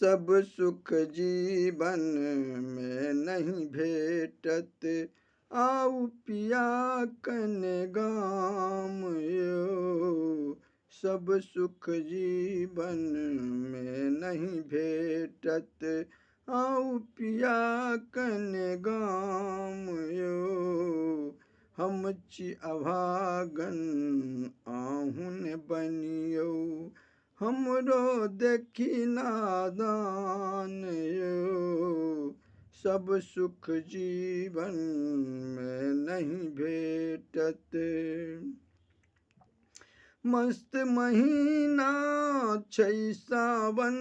सब सुख जीवन में नहीं भेटत, आऊ पिया कन गाम यो। सब सुख जीवन में नहीं भेटत, आऊ पिया कन गाम यो। हम ची अभागन आहुन बनियो, हमरो देखी नादान यो। सब सुख जीवन में नहीं भेटत। मस्त महीना छै सावन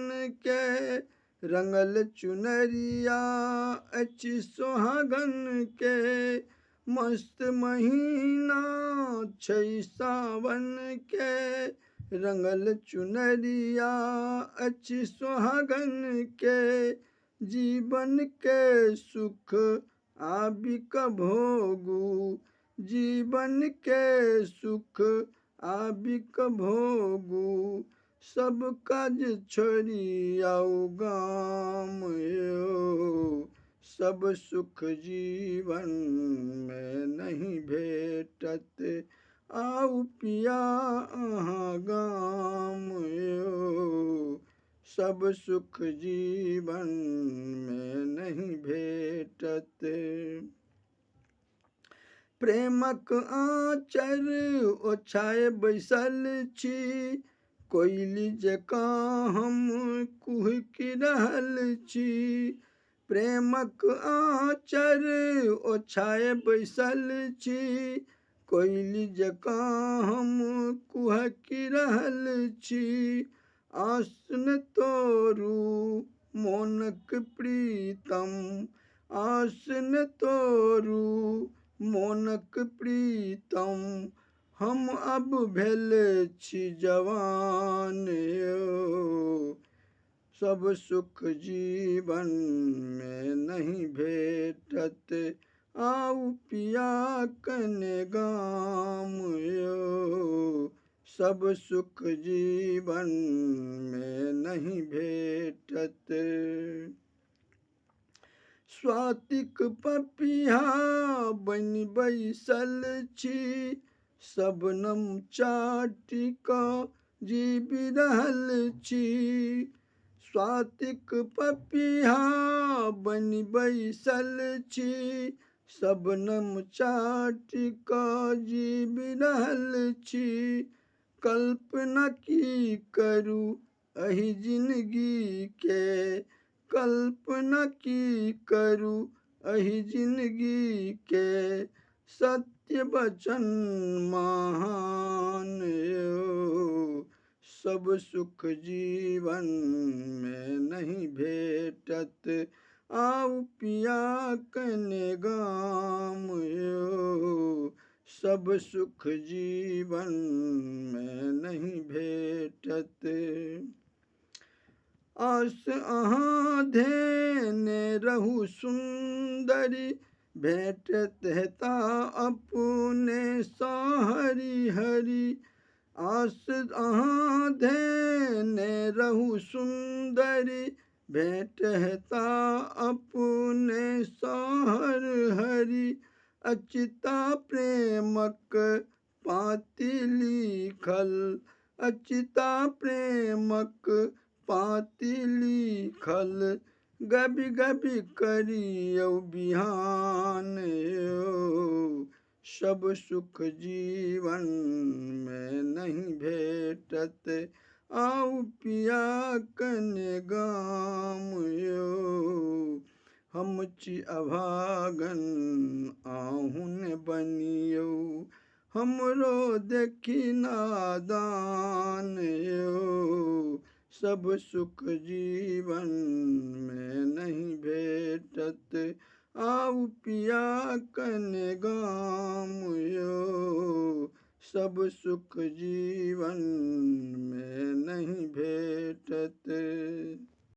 के, रंगल चुनरिया अछि सुहागन के। मस्त महीना छै सावन के, रंगल चुनरिया अछि सुहागन के। जीवन के सुख आबिक भोगू, जीवन के सुख आबिक भोगू। सब काज छोड़ी आऊ गाम यो। सब सुख जीवन में नहीं भेटत, आऊ पिया अहाँ गाम यो। सब सुख जीवन में नहीं भेटत। प्रेमक आँचर ओछाय बैसल छी, कोयली जकाँ हम कुहकि रहल छी। प्रेमक आँचर ओछाय बैसल छी, कोयली जकाँ हम कुहकि रहल छी। आस न तोरू मोनक प्रीतम, आस न तोरू मोनक प्रीतम। हम अब भेल छी जवान यो। सब सुख जीवन में नहीं भेटत, आऊ पिया कन गाम यो। सब सुख जीवन में नहीं भेटत। स्वातिक पपिहा बनि बैसल छी, शबनम चाटि कऽ जीबि रहल छी। स्वातिक पपिहा बनि बैसल छी, शबनम चाटि कऽ जीबि रहल छी। कल्पना की करू एहि जिंदगी के, कल्पना की करू एहि जिंदगी के। सत्य वचन महान यो। सब सुख जीवन में नहीं भेटत, आऊ पिया कन गाम यो। सब सुख जीवन में नहीं भेटत। आस अहाँ धेने रहू सुंदरी, भेटत हेता अपने सा हरि हरि। आस अहाँ धेने रहू सुंदरी, भेंट हेता अपने सा हरि हरि। अचिता प्रेमक पाँति लिखल, अचिता प्रेमक पाँति लिखल। गबि गबि करियौ बिहान यो। सब सुख जीवन में नहीं भेटत, आऊ पिया कन गाम यो। हम छी अभागन आहुन बनियो, हमरो देखी नादान यो। सब सुख जीवन में नहीं भेटत, आऊ पिया कन गाम यो। सब सुख जीवन में नहीं भेटत।